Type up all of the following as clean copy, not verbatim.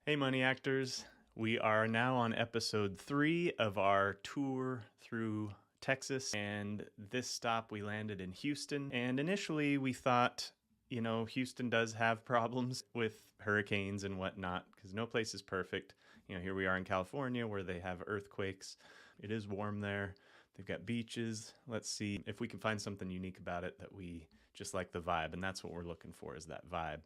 Hey, Money Actors. We are now on episode 3 of our tour through Texas. And this stop, we landed in Houston. And initially, we thought, Houston does have problems with hurricanes and whatnot because no place is perfect. Here we are in California where they have earthquakes. It is warm there. They've got beaches. Let's see if we can find something unique about it that we just like the vibe. And that's what we're looking for, is that vibe.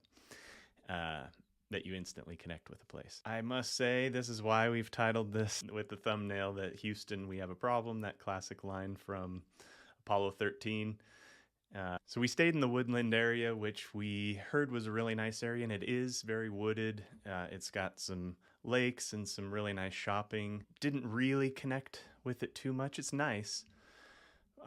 That you instantly connect with a place. I must say, this is why we've titled this with the thumbnail that Houston, we have a problem, that classic line from Apollo 13. So we stayed in the woodland area, which we heard was a really nice area, and it is very wooded. It's got some lakes and some really nice shopping. Didn't really connect with it too much. It's nice.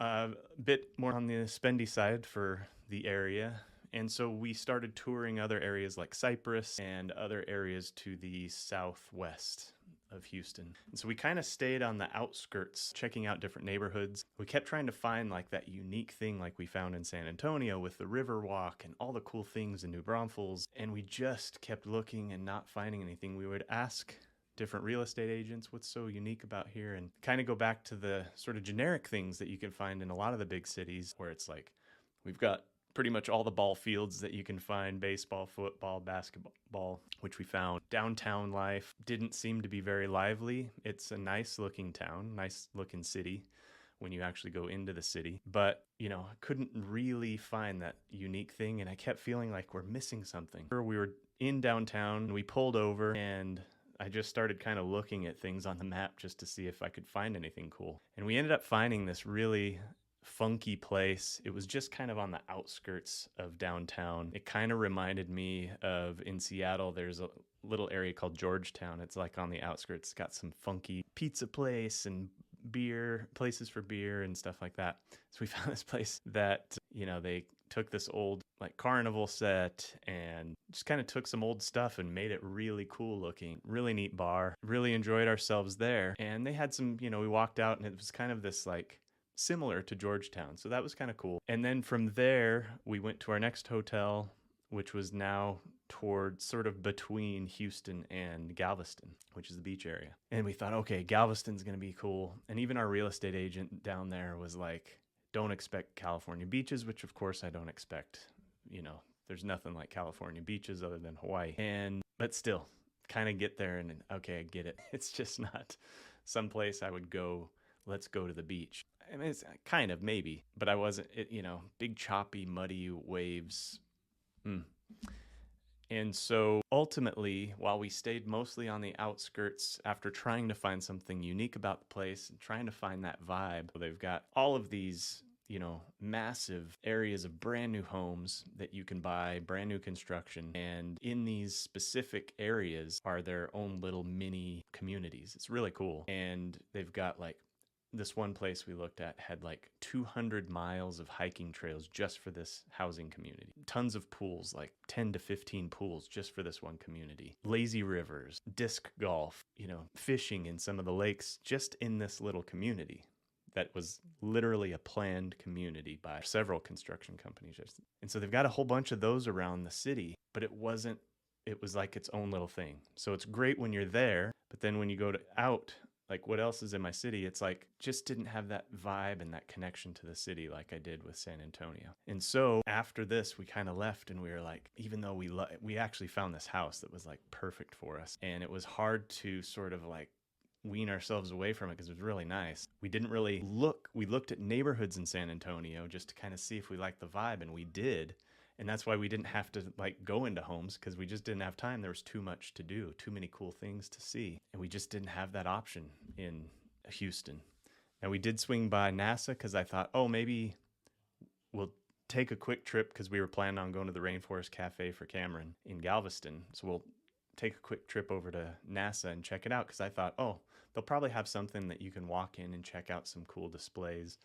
A bit more on the spendy side for the area. And so we started touring other areas like Cypress and other areas to the southwest of Houston. And so we kind of stayed on the outskirts, checking out different neighborhoods. We kept trying to find like that unique thing like we found in San Antonio with the river walk and all the cool things in New Braunfels. And we just kept looking and not finding anything. We would ask different real estate agents what's so unique about here, and kind of go back to the sort of generic things that you can find in a lot of the big cities, where it's like we've got pretty much all the ball fields that you can find: baseball, football, basketball, which we found. Downtown life didn't seem to be very lively. It's a nice looking town, nice looking city when you actually go into the city. But, couldn't really find that unique thing, and I kept feeling like we're missing something. We were in downtown, we pulled over, and I just started kind of looking at things on the map just to see if I could find anything cool. And we ended up finding this really funky place. It was just kind of on the outskirts of downtown. It kind of reminded me of, in Seattle, there's a little area called Georgetown. It's like on the outskirts. It's got some funky pizza place and places for beer and stuff like that. So we found this place that, they took this old like carnival set and just kind of took some old stuff and made it really cool looking. Really neat bar. Really enjoyed ourselves there. And they had some, we walked out and it was kind of this like similar to Georgetown. So that was kind of cool. And then from there, we went to our next hotel, which was now towards sort of between Houston and Galveston, which is the beach area. And we thought, okay, Galveston's going to be cool. And even our real estate agent down there was like, don't expect California beaches, which of course I don't expect. There's nothing like California beaches other than Hawaii. But still, kind of get there and okay, I get it. It's just not someplace I would go, let's go to the beach. I mean, it's kind of, maybe, but I wasn't, big choppy, muddy waves. And so ultimately, while we stayed mostly on the outskirts, after trying to find something unique about the place and trying to find that vibe, they've got all of these, massive areas of brand new homes that you can buy, brand new construction. And in these specific areas are their own little mini communities. It's really cool. And they've got like, this one place we looked at had like 200 miles of hiking trails just for this housing community. Tons of pools, like 10 to 15 pools just for this one community. Lazy rivers, disc golf, fishing in some of the lakes just in this little community that was literally a planned community by several construction companies. And so they've got a whole bunch of those around the city, but it was like its own little thing. So it's great when you're there, but then when you go out, like what else is in my city? It's like just didn't have that vibe and that connection to the city like I did with San Antonio. And so after this, we kind of left and we were like, even though we actually found this house that was like perfect for us, and it was hard to sort of like wean ourselves away from it because it was really nice. We didn't really look. We looked at neighborhoods in San Antonio just to kind of see if we liked the vibe, and we did. And that's why we didn't have to like go into homes, because we just didn't have time. There was too much to do, too many cool things to see. And we just didn't have that option in Houston. And we did swing by NASA because I thought, oh, maybe we'll take a quick trip, because we were planning on going to the Rainforest Cafe for Cameron in Galveston. So we'll take a quick trip over to NASA and check it out, because I thought, oh, they'll probably have something that you can walk in and check out some cool displays.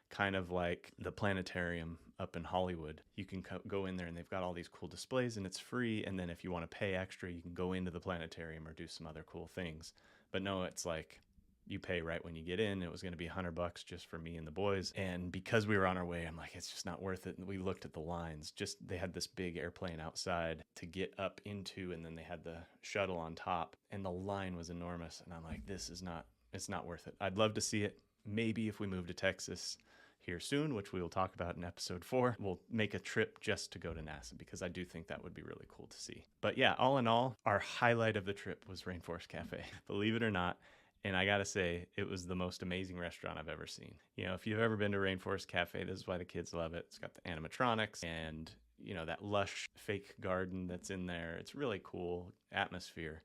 Kind of like the planetarium up in Hollywood. You can go in there and they've got all these cool displays and it's free. And then if you want to pay extra, you can go into the planetarium or do some other cool things. But no, it's like you pay right when you get in. It was going to be $100 just for me and the boys. And because we were on our way, I'm like, it's just not worth it. And we looked at the lines. Just they had this big airplane outside to get up into, and then they had the shuttle on top, and the line was enormous. And I'm like, it's not worth it. I'd love to see it. Maybe if we move to Texas here soon, which we will talk about in episode 4, we'll make a trip just to go to NASA, because I do think that would be really cool to see. But yeah, all in all, our highlight of the trip was Rainforest Cafe, believe it or not. And I gotta say, it was the most amazing restaurant I've ever seen. You know, if you've ever been to Rainforest Cafe, this is why the kids love it. It's got the animatronics and, you know, that lush fake garden that's in there. It's really cool atmosphere.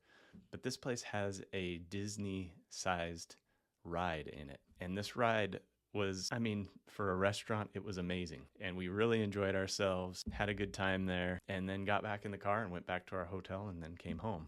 But this place has a Disney-sized ride in it. And this ride was, I mean, for a restaurant, it was amazing. And we really enjoyed ourselves, had a good time there, and then got back in the car and went back to our hotel and then came home.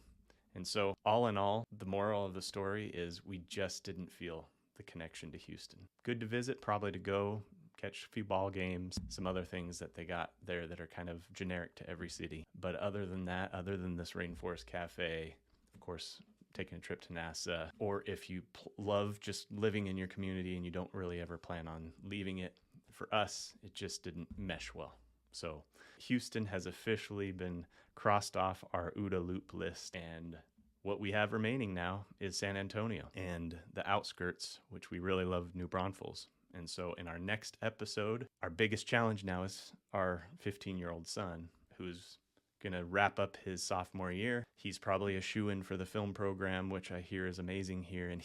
And so, all in all, the moral of the story is we just didn't feel the connection to Houston. Good to visit, probably to go catch a few ball games, some other things that they got there that are kind of generic to every city. But other than that, other than this Rainforest Cafe, of course, taking a trip to NASA, or if you love just living in your community and you don't really ever plan on leaving it, for us, it just didn't mesh well. So Houston has officially been crossed off our OODA Loop list, and what we have remaining now is San Antonio and the outskirts, which we really love, New Braunfels. And so in our next episode, our biggest challenge now is our 15-year-old son, who's gonna wrap up his sophomore year. He's probably a shoo-in for the film program, which I hear is amazing here. And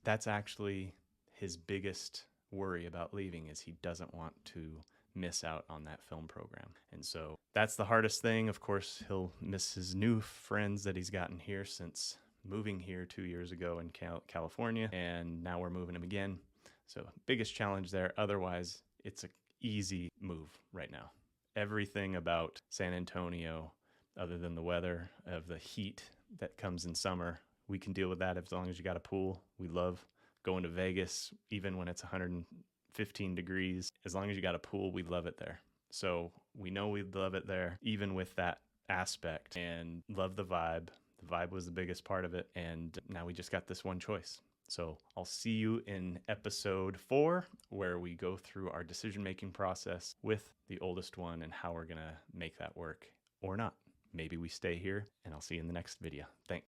that's actually his biggest worry about leaving, is he doesn't want to miss out on that film program. And so that's the hardest thing. Of course, he'll miss his new friends that he's gotten here since moving here 2 years ago in California. And now we're moving him again. So biggest challenge there. Otherwise, it's an easy move right now. Everything about San Antonio, other than the weather of the heat that comes in summer, we can deal with that as long as you got a pool. We love going to Vegas, even when it's 115 degrees. As long as you got a pool, we love it there. So we know we love it there, even with that aspect, and love the vibe. The vibe was the biggest part of it. And now we just got this one choice. So I'll see you in episode 4, where we go through our decision-making process with the oldest one and how we're going to make that work or not. Maybe we stay here, and I'll see you in the next video. Thanks.